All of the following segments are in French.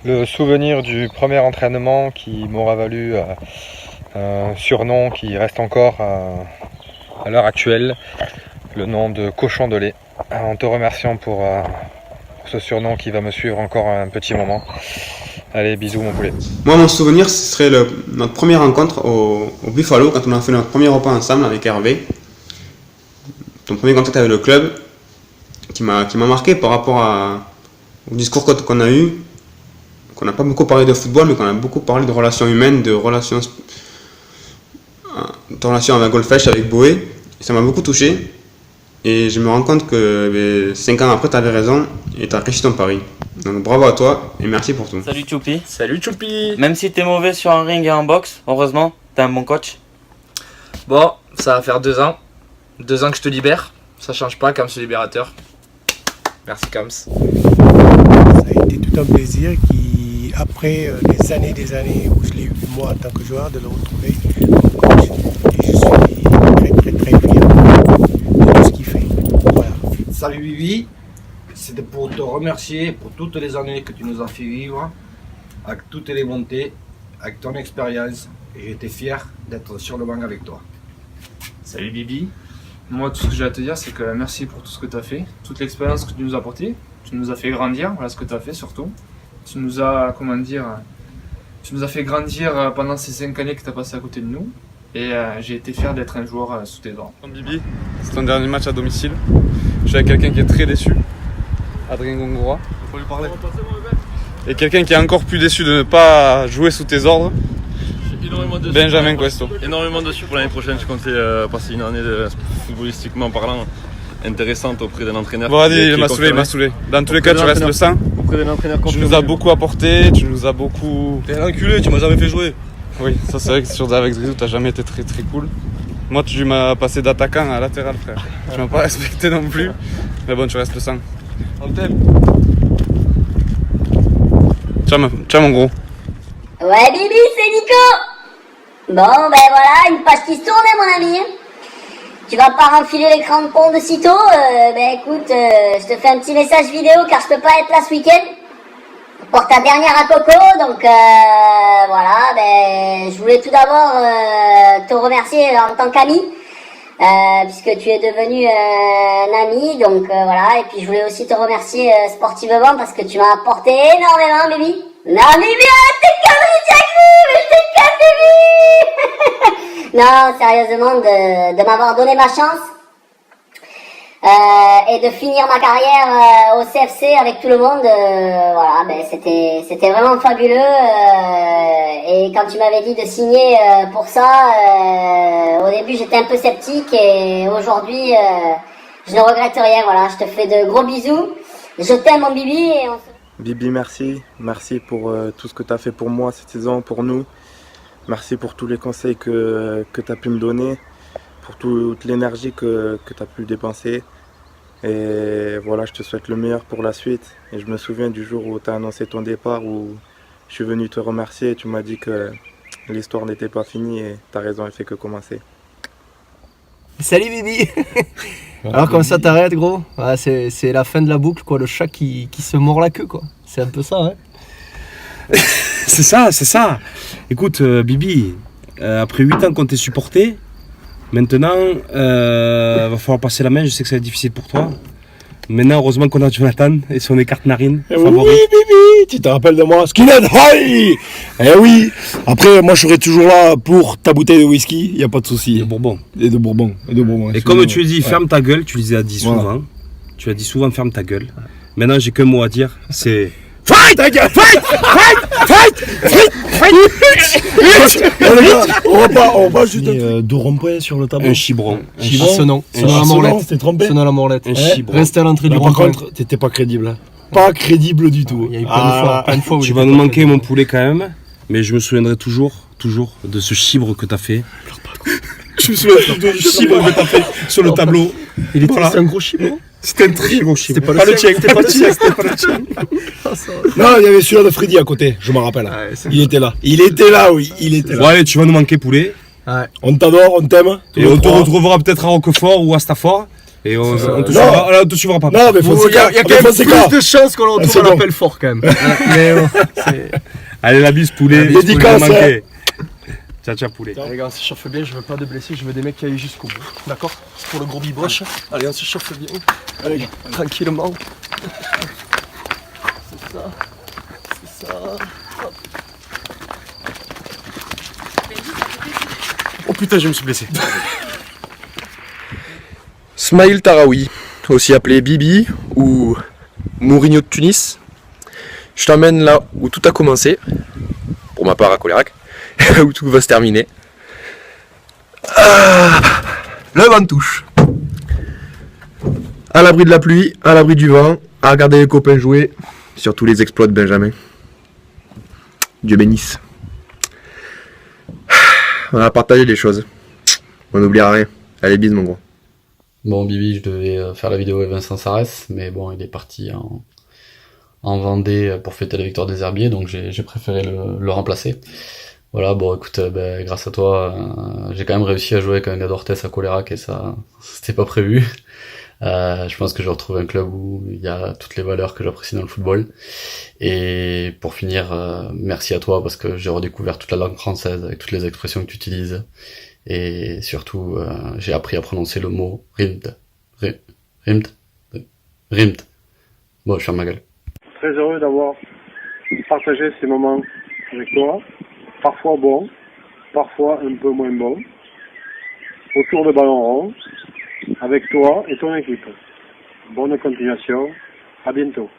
Le souvenir du premier entraînement qui m'aura valu un surnom qui reste encore à l'heure actuelle, le nom de cochon de lait. En te remerciant pour ce surnom qui va me suivre encore un petit moment. Allez, bisous mon poulet. Moi, mon souvenir, ce serait notre première rencontre au Buffalo, quand on a fait notre premier repas ensemble avec Hervé. Ton premier contact avec le club, qui m'a marqué par rapport au discours qu'on a eu, qu'on n'a pas beaucoup parlé de football, mais qu'on a beaucoup parlé de relations humaines, de relations avec Golfech, avec Boé. Et ça m'a beaucoup touché. Et je me rends compte que 5 ans après, tu avais raison et tu as réussi ton pari. Donc bravo à toi et merci pour tout. Salut Choupi. Salut Choupi. Même si t'es mauvais sur un ring et en boxe, heureusement, t'es un bon coach. Bon, ça va faire 2 ans. 2 ans que je te libère. Ça change pas, Kams le libérateur. Merci Kams. Ça a été tout un plaisir après des années où je l'ai eu moi en tant que joueur, de le retrouver comme coach. Et je suis très fier de tout ce qu'il fait. Voilà. Salut Bibi, c'était pour te remercier pour toutes les années que tu nous as fait vivre, avec toutes les montées, avec ton expérience. Et j'étais fier d'être sur le banc avec toi. Salut Bibi. Moi, tout ce que j'ai à te dire, c'est que merci pour tout ce que tu as fait, toute l'expérience que tu nous as apportée. Tu nous as fait grandir, voilà ce que tu as fait surtout. Tu nous as, tu nous as fait grandir pendant ces 5 années que tu as passé à côté de nous. Et j'ai été fier d'être un joueur sous tes ordres. Bibi, c'est ton dernier match à domicile. Je suis avec quelqu'un qui est très déçu, Adrien Gongora. Il faut lui parler. Et quelqu'un qui est encore plus déçu de ne pas jouer sous tes ordres, Benjamin Questo. Énormément dessus pour l'année prochaine. Je comptais passer une année footballistiquement parlant intéressante auprès d'un entraîneur. Bon, allez, il m'a saoulé. Dans tous les cas, tu restes le 100. Auprès d'un entraîneur tu nous as beaucoup apporté, tu nous as beaucoup. T'es un enculé, tu m'as jamais fait jouer. Oui, ça c'est vrai que avec Zrizou, t'as jamais été très très cool. Moi, tu m'as passé d'attaquant à latéral, frère. Tu m'as pas respecté non plus. Mais bon, tu restes le 100. On t'aime. Ciao mon gros. Ouais, Bibi, c'est Nico. Bon, ben voilà, une page qui se tourne, mon ami. Tu vas pas renfiler les crampons de sitôt. Ben écoute, je te fais un petit message vidéo car je peux pas être là ce week-end pour ta dernière à Coco. Donc voilà, ben je voulais tout d'abord te remercier en tant qu'ami, puisque tu es devenu un ami. Donc voilà, et puis je voulais aussi te remercier sportivement parce que tu m'as apporté énormément, Bibi. Non, Bibi, arrête tes conneries, Jack, mais je t'ai Bibi. Non, sérieusement, de m'avoir donné ma chance et de finir ma carrière au CFC avec tout le monde. Voilà, ben c'était vraiment fabuleux. Et quand tu m'avais dit de signer pour ça, au début j'étais un peu sceptique et aujourd'hui je ne regrette rien. Voilà, je te fais de gros bisous. Je t'aime, mon Bibi, et on se... Bibi, merci. Merci pour tout ce que tu as fait pour moi cette saison, pour nous. Merci pour tous les conseils que tu as pu me donner, pour toute l'énergie que tu as pu dépenser. Et voilà, je te souhaite le meilleur pour la suite. Et je me souviens du jour où tu as annoncé ton départ, où je suis venu te remercier et tu m'as dit que l'histoire n'était pas finie et ta raison, elle fait que commencer. Salut Bibi. Alors comme ça t'arrêtes gros, ouais, c'est la fin de la boucle quoi, le chat qui se mord la queue quoi. C'est un peu ça hein. C'est ça. Écoute Bibi, après 8 ans qu'on t'ait supporté, maintenant va falloir passer la main, je sais que ça va être difficile pour toi. Maintenant heureusement qu'on a Jonathan et son écarte narine. Oui Bibi, tu te rappelles de moi, Skinhead High. Eh oui, après moi je serai toujours là pour ta bouteille de whisky, il n'y a pas de souci. De Bourbon. Et de Bourbon. Et comme tu dis, ferme ta gueule, tu les as dit souvent. Voilà. Tu as dit souvent ferme ta gueule. Maintenant j'ai qu'un mot à dire, c'est... Fight! On va juste deux ronds-points sur le tableau. Un chibron. Sonant la morlette. T'es trompé? Sonant la morlette. Un chibron. Reste à l'entrée du Par rond-point. contre, t'étais pas crédible. Hein. Pas crédible du tout. Il y a eu plein de fois où tu vas nous manquer mon poulet quand même, mais je me souviendrai toujours de ce chibre que t'as fait. Je me souviens du chibre que t'as fait sur le tableau. C'était un gros chibre. C'était un très gros chibre. C'était pas le tien. C'était pas le tien. Non, il y avait celui-là de Freddy à côté, je me rappelle. Il était là. Il était là, oui. Bon allez, tu vas nous manquer poulet. Ouais. On t'adore, on t'aime. Et on te retrouvera peut-être à Roquefort ou à Stafford. Et on te suivra pas. Non, mais il y a quand même plus de chances qu'on le retrouve à l'appel fort quand même. Mais bon, allez, la bise, poulet. Dédicace. Ciao, poulet. Les gars, on s'échauffe bien, je veux pas de blessés, je veux des mecs qui aillent jusqu'au bout. D'accord? C'est pour le gros biboche. Allez, on s'échauffe bien. Allez, tranquillement. C'est ça. C'est ça. Hop. Oh putain, je me suis blessé. Smaïl Taraoui, aussi appelé Bibi ou Mourinho de Tunis. Je t'emmène là où tout a commencé, pour ma part à Colérac, où tout va se terminer. Le vent touche. À l'abri de la pluie, à l'abri du vent, à regarder les copains jouer, surtout les exploits de Benjamin. Dieu bénisse. On a partagé les choses. On n'oubliera rien. Allez, bise mon gros. Bon, Bibi, je devais faire la vidéo avec Vincent Sarès, mais bon, il est parti en Vendée pour fêter la victoire des Herbiers, donc j'ai préféré le remplacer. Voilà, bon, écoute, grâce à toi, j'ai quand même réussi à jouer avec un gars d'Orthez à Colérac, et ça, c'était pas prévu. Je pense que j'ai retrouvé un club où il y a toutes les valeurs que j'apprécie dans le football. Et pour finir, merci à toi, parce que j'ai redécouvert toute la langue française avec toutes les expressions que tu utilises. Et surtout, j'ai appris à prononcer le mot Rimt. Bon, je ferme ma gueule. Très heureux d'avoir partagé ces moments avec toi, parfois bons, parfois un peu moins bons, autour de ballon rond, avec toi et ton équipe. Bonne continuation, à bientôt.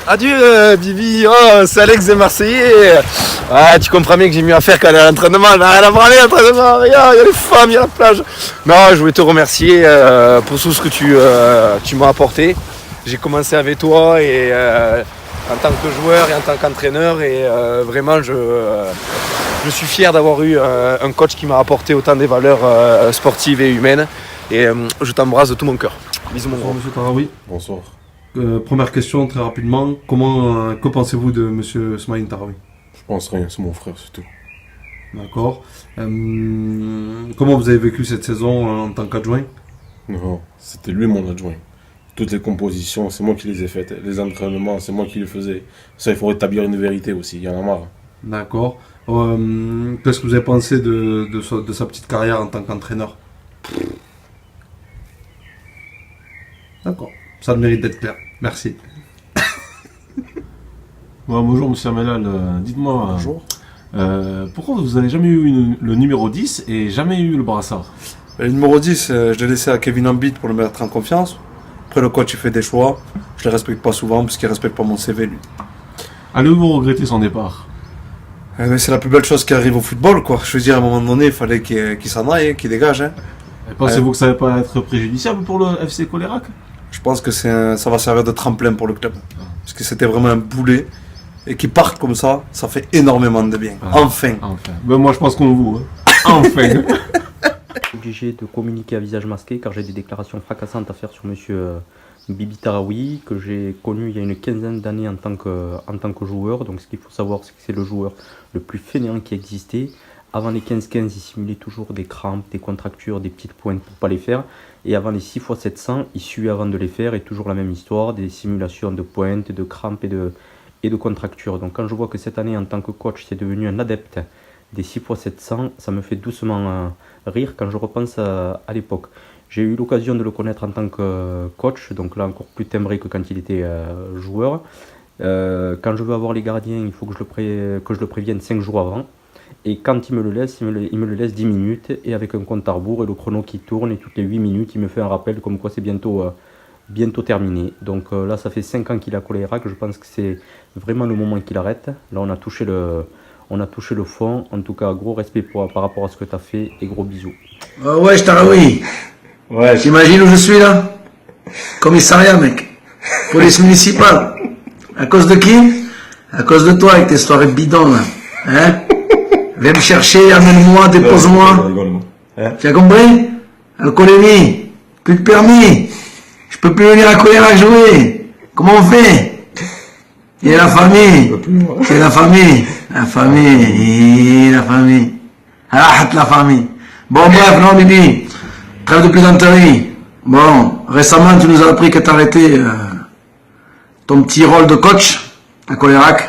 Adieu Bibi, oh c'est Alex des Marseillais. Ah, tu comprends bien que j'ai mieux à faire qu'aller à l'entraînement, rien à branler à l'entraînement, regarde, il y a les femmes, il y a la plage. Non, je voulais te remercier pour tout ce que tu m'as apporté. J'ai commencé avec toi et en tant que joueur et en tant qu'entraîneur, et vraiment je suis fier d'avoir eu un coach qui m'a apporté autant des valeurs sportives et humaines, et je t'embrasse de tout mon cœur. Bisous mon gros. Monsieur Taraoui. Bonsoir. Première question très rapidement, que pensez-vous de monsieur Smaïl Taraoui? Je pense rien, c'est mon frère, c'est tout. D'accord. Comment vous avez vécu cette saison en tant qu'adjoint? Non, c'était lui mon adjoint. Toutes les compositions, c'est moi qui les ai faites. Les entraînements, c'est moi qui les faisais. Ça, il faut rétablir une vérité aussi, il y en a marre. D'accord. Qu'est-ce que vous avez pensé de sa petite carrière en tant qu'entraîneur? D'accord. Ça a le mérite d'être clair. Merci. Bonjour Monsieur Amelal, dites-moi, pourquoi vous n'avez jamais eu le numéro 10 et jamais eu le brassard? Le numéro 10, je l'ai laissé à Kevin Ambit pour le mettre en confiance. Après le coach il fait des choix, je le respecte pas souvent parce qu'il respecte pas mon CV lui. Allez-vous regretter son départ? C'est la plus belle chose qui arrive au football quoi. Je veux dire à un moment donné il fallait qu'il s'en aille, qu'il dégage. Hein. Pensez-vous que ça va pas être préjudiciable pour le FC Colérac? Je pense que ça va servir de tremplin pour le club. Parce que c'était vraiment un boulet. Et qu'il parte comme ça, ça fait énormément de bien. Enfin. Ben moi je pense qu'on vous. Enfin. Obligé de communiquer à visage masqué car j'ai des déclarations fracassantes à faire sur monsieur Bibi Taraoui, que j'ai connu il y a une quinzaine d'années en tant que joueur. Donc ce qu'il faut savoir, c'est que c'est le joueur le plus fainéant qui existait. Avant les 15-15, il simulait toujours des crampes, des contractures, des petites pointes pour ne pas les faire. Et avant les 6x700, il suait avant de les faire, et toujours la même histoire, des simulations de pointes, de crampes et de contractures. Donc quand je vois que cette année, en tant que coach, c'est devenu un adepte des 6x700, ça me fait doucement rire quand je repense à l'époque. J'ai eu l'occasion de le connaître en tant que coach, donc là encore plus timbré que quand il était joueur. Quand je veux avoir les gardiens, il faut que je le prévienne 5 jours avant. Et quand il me le laisse, il me le laisse 10 minutes, et avec un compte à rebours et le chrono qui tourne, et toutes les 8 minutes, il me fait un rappel comme quoi c'est bientôt terminé. Donc là, ça fait 5 ans qu'il a Colérac, je pense que c'est vraiment le moment qu'il arrête. Là, on a touché le fond. En tout cas, gros respect par rapport à ce que tu as fait, et gros bisous. Ouais, je Taraoui. Ouais. T'imagines où je suis là? Commissariat, mec. Police municipale. À cause de qui? À cause de toi avec tes soirées bidons, là. Hein? Viens me chercher, amène-moi, dépose-moi. Tu as compris? Alcoolémie. Plus de permis. Je peux plus venir à Colérac jouer. Comment on fait? Il y a la famille. C'est la famille. La famille. La famille. Ah, la famille. Bon, bref, non, Bibi. Trêve de plaisanterie. Bon, récemment, tu nous as appris que tu arrêté ton petit rôle de coach à Colérac.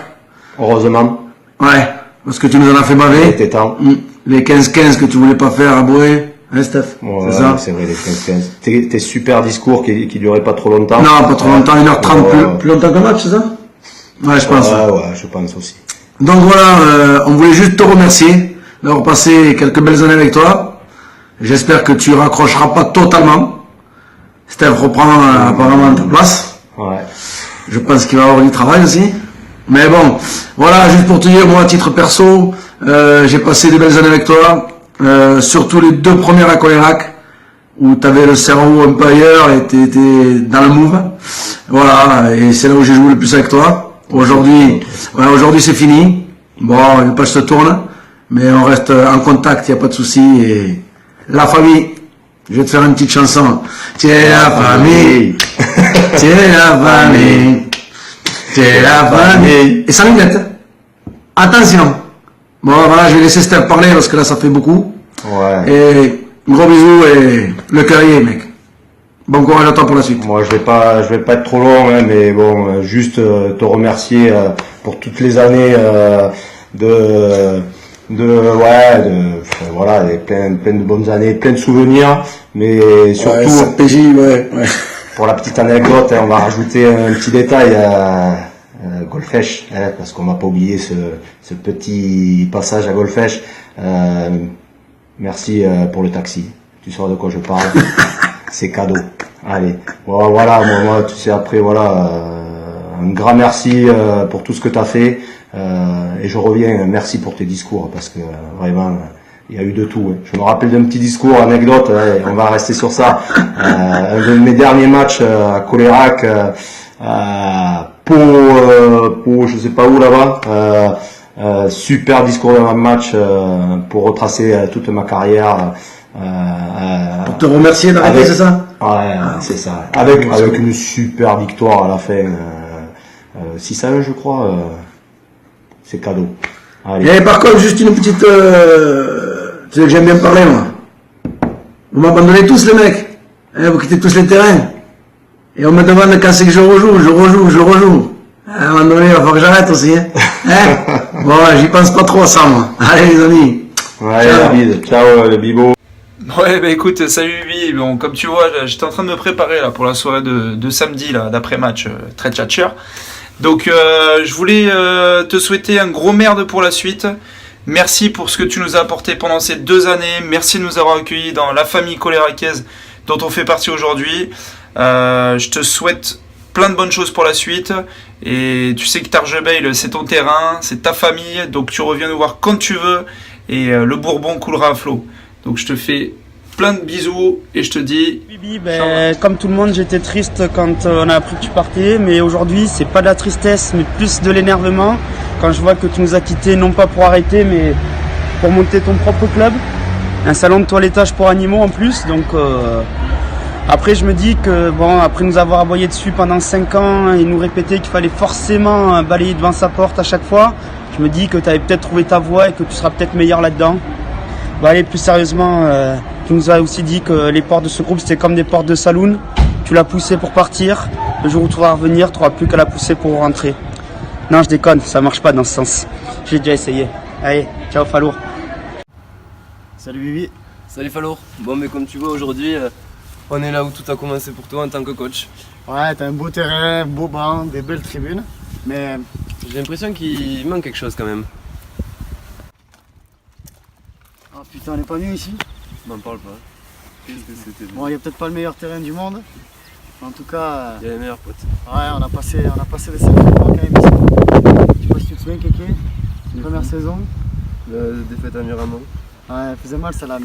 Heureusement. Ouais, parce que tu nous en as fait baver. C'était temps. Les 15-15 que tu voulais pas faire à Boé. Hein, Steph? Ouais, c'est ça? c'est vrai, les 15-15. Tes super discours qui duraient pas trop longtemps. Non, pas trop longtemps, 1h30, plus longtemps qu'un match, c'est ça? Ouais, je pense. Ouais, je pense aussi. Donc voilà, on voulait juste te remercier d'avoir passé quelques belles années avec toi. J'espère que tu raccrocheras pas totalement. Steph reprend apparemment ta place. Ouais. Je pense qu'il va avoir du travail aussi. Mais bon, voilà, juste pour te dire, moi, à titre perso, j'ai passé des belles années avec toi. Surtout les 2 premières à Colérac, où tu avais le cerveau un peu ailleurs et tu étais dans le move. Voilà, et c'est là où j'ai joué le plus avec toi. Aujourd'hui, c'est fini. Bon, le page se tourne, mais on reste en contact, il n'y a pas de souci. Et la famille, je vais te faire une petite chanson. Tiens la famille, tiens la famille, tiens la famille. Et 5 minutes. Attention. Bon, voilà, je vais laisser Steph parler parce que là, ça fait beaucoup. Ouais. Et gros bisous et le carrier, mec. Bon courage à toi pour la suite. Moi, je vais pas être trop long, hein, mais bon, juste te remercier pour toutes les années voilà, plein de bonnes années, plein de souvenirs, mais surtout, pour la petite anecdote, hein, on va rajouter un petit détail. Golfech, hein, parce qu'on va pas oublier ce petit passage à Golfech. Merci pour le taxi. Tu sauras de quoi je parle. C'est cadeau. Allez, voilà, moi, tu sais, après, voilà, un grand merci pour tout ce que tu as fait. Et je reviens, merci pour tes discours, parce que vraiment, il y a eu de tout. Hein. Je me rappelle d'un petit discours, anecdote, on va rester sur ça. Un de mes derniers matchs à Colérac, pour je sais pas où là-bas, super discours dans un match pour retracer toute ma carrière. Pour te remercier d'arrêter, c'est ça? Ouais, c'est ça. Avec une super victoire à la fin, 6-1 je crois, c'est cadeau. Allez. Et par contre, juste une petite... tu sais que j'aime bien parler, moi. Vous m'abandonnez tous, les mecs. Hein, vous quittez tous les terrains. Et on me demande quand c'est que je rejoue. À un moment donné, il va falloir que j'arrête aussi. Hein. Bon, j'y pense pas trop à ça, moi. Allez, les amis. Ouais, David. Ciao, le bibo. Ouais, bah écoute, salut Bibi. Bon, comme tu vois, j'étais en train de me préparer là pour la soirée de samedi, là, d'après-match, très tchatcheur. Donc, je voulais te souhaiter un gros merde pour la suite. Merci pour ce que tu nous as apporté pendant ces 2 années. Merci de nous avoir accueillis dans la famille coléracaise dont on fait partie aujourd'hui. Je te souhaite plein de bonnes choses pour la suite. Et tu sais que Targebeil, c'est ton terrain, c'est ta famille. Donc, tu reviens nous voir quand tu veux. Et le Bourbon coulera à flot. Donc, je te fais plein de bisous et je te dis... Bibi, comme tout le monde, j'étais triste quand on a appris que tu partais, mais aujourd'hui, c'est pas de la tristesse, mais plus de l'énervement. Quand je vois que tu nous as quittés, non pas pour arrêter, mais pour monter ton propre club. Un salon de toilettage pour animaux en plus, donc... Après, je me dis que, bon, après nous avoir aboyé dessus pendant 5 ans et nous répéter qu'il fallait forcément balayer devant sa porte à chaque fois, je me dis que tu avais peut-être trouvé ta voie et que tu seras peut-être meilleur là-dedans. Bon, allez, plus sérieusement, tu nous as aussi dit que les portes de ce groupe c'était comme des portes de saloon. Tu l'as poussé pour partir. Le jour où tu vas revenir, tu n'auras plus qu'à la pousser pour rentrer. Non, je déconne, ça marche pas dans ce sens. J'ai déjà essayé. Allez, ciao Falour. Salut Bibi. Salut Falour. Bon, mais comme tu vois aujourd'hui, on est là où tout a commencé pour toi en tant que coach. Ouais, t'as un beau terrain, beau banc, des belles tribunes. Mais j'ai l'impression qu'il manque quelque chose quand même. Oh putain, on n'est pas mieux ici. M'en parle pas. Qu'est-ce que c'était? Bon, il n'y a peut-être pas le meilleur terrain du monde. Mais en tout cas... Il y a les meilleurs potes. Ouais, on a passé des sacrés mois quand même ici. Je sais pas si tu te souviens, Kéké. Première saison. La défaite à Miramont. Ouais, elle faisait mal celle-là,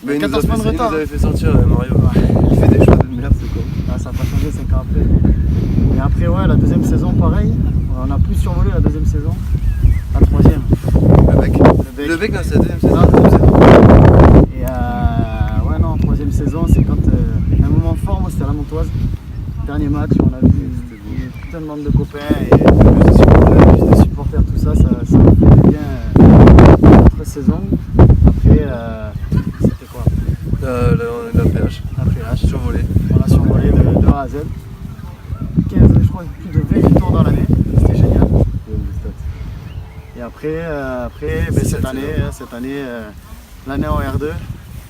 mais 14 points de retard. Il nous avait fait sortir Mario. Ouais. Il fait des choix de merde, c'est quoi. Ah, ça n'a pas changé 5 ans après. Et après, ouais, la deuxième saison, pareil. On a plus survolé la deuxième saison. La troisième. Le bec, non, c'est la deuxième saison. Et ouais, non, troisième saison, c'est quand un moment fort, moi, c'était à la Montoise. Dernier match, on a vu putain de bande de copains et plus de supporters, tout ça, ça a fait du bien notre saison. Après, c'était quoi? La PH. La PH. Survolé. On a survolé de A à Z. 15, je crois, plus de 20 victoires dans l'année. C'était génial. Et après ben, cette année, l'année en R2,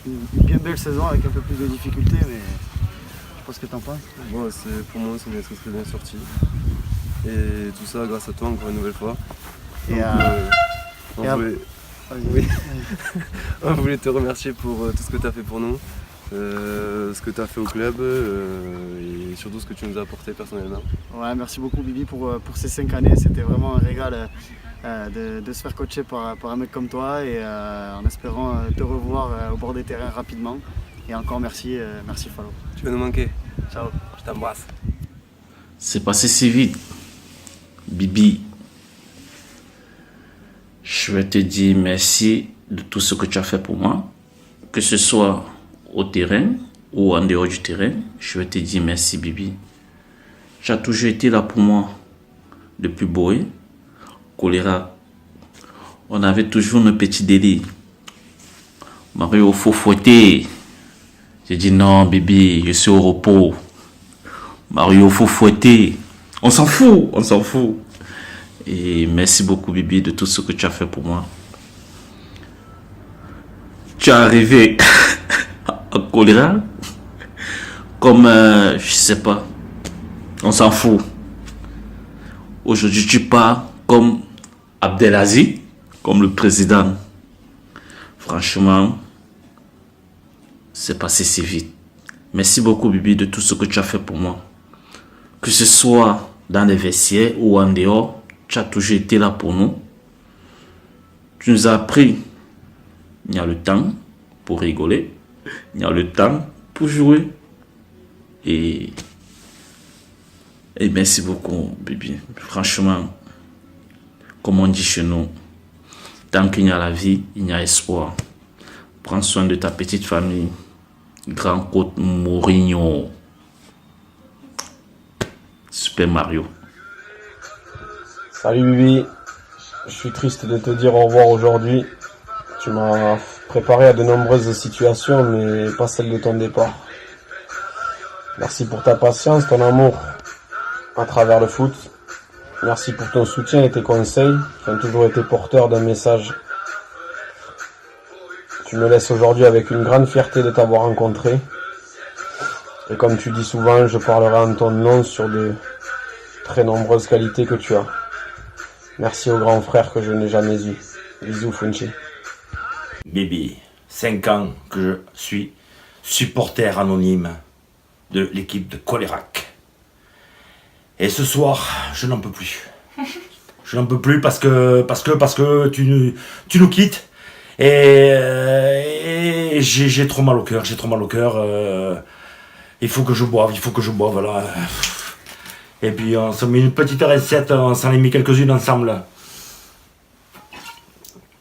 une bien belle saison avec un peu plus de difficultés, mais je sais pas ce que t'en penses. Bon, pour moi, c'est une très bien sortie. Et tout ça grâce à toi encore une nouvelle fois. On voulait te remercier pour tout ce que tu as fait pour nous, ce que tu as fait au club et surtout ce que tu nous as apporté personnellement. Ouais, merci beaucoup Bibi pour ces 5 années, c'était vraiment un régal de se faire coacher par un mec comme toi et en espérant te revoir au bord des terrains rapidement. Et encore merci Falo. Tu vas nous manquer. Ciao, je t'embrasse. C'est passé si vite. Bibi, je vais te dire merci de tout ce que tu as fait pour moi, que ce soit au terrain ou en dehors du terrain. Je vais te dire merci Bibi. Tu as toujours été là pour moi depuis Boé, choléra. On avait toujours nos petits délits. Mario, faut fouetter. J'ai dit non Bibi, je suis au repos. Mario, faut fouetter. On s'en fout, on s'en fout. Et merci beaucoup Bibi de tout ce que tu as fait pour moi. Tu es arrivé à choléra comme, je sais pas, on s'en fout. Aujourd'hui tu pars comme Abdelaziz, comme le président. Franchement, c'est passé si vite. Merci beaucoup Bibi de tout ce que tu as fait pour moi. Que ce soit dans les vestiaires ou en dehors, tu as toujours été là pour nous. Tu nous as appris, il y a le temps pour rigoler, il y a le temps pour jouer. Et merci beaucoup, Bibi. Franchement, comme on dit chez nous, tant qu'il y a la vie, il y a espoir. Prends soin de ta petite famille. Grand Côte Mourinho. Super Mario. Salut Bibi, je suis triste de te dire au revoir aujourd'hui. Tu m'as préparé à de nombreuses situations, mais pas celle de ton départ. Merci pour ta patience, ton amour à travers le foot. Merci pour ton soutien et tes conseils qui ont toujours été porteurs d'un message. Tu me laisses aujourd'hui avec une grande fierté de t'avoir rencontré. Et comme tu dis souvent, je parlerai en ton nom sur de très nombreuses qualités que tu as. Merci au grand frère que je n'ai jamais eu. Bisous Funchi. Bibi, 5 ans que je suis supporter anonyme de l'équipe de Cholérac. Et ce soir, je n'en peux plus. Je n'en peux plus parce que tu nous quittes. Et j'ai trop mal au cœur, il faut que je boive, voilà. Et puis on s'est mis une petite recette, on s'en est mis quelques-unes ensemble.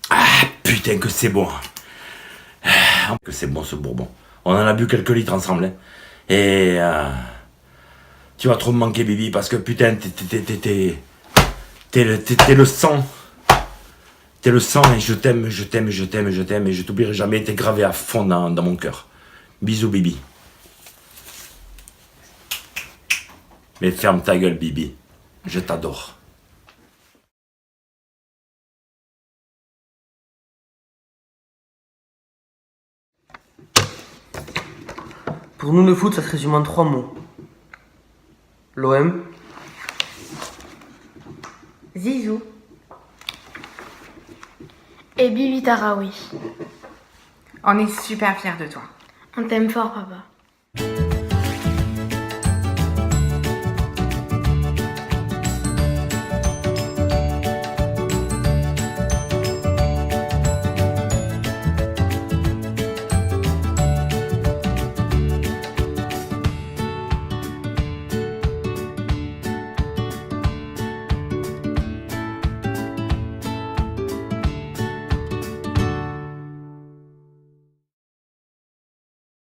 Ah putain que c'est bon. Que c'est bon ce bourbon. On en a bu quelques litres ensemble. Hein. Et tu vas trop me manquer Bibi parce que putain t'es le sang. T'es le sang et je t'aime et je t'oublierai jamais, t'es gravé à fond dans mon cœur. Bisous Bibi. Mais ferme ta gueule Bibi, je t'adore. Pour nous le foot ça se résume en 3 mots. L'OM. Zizou. Et Bibi Taraoui. On est super fiers de toi. On t'aime fort, papa.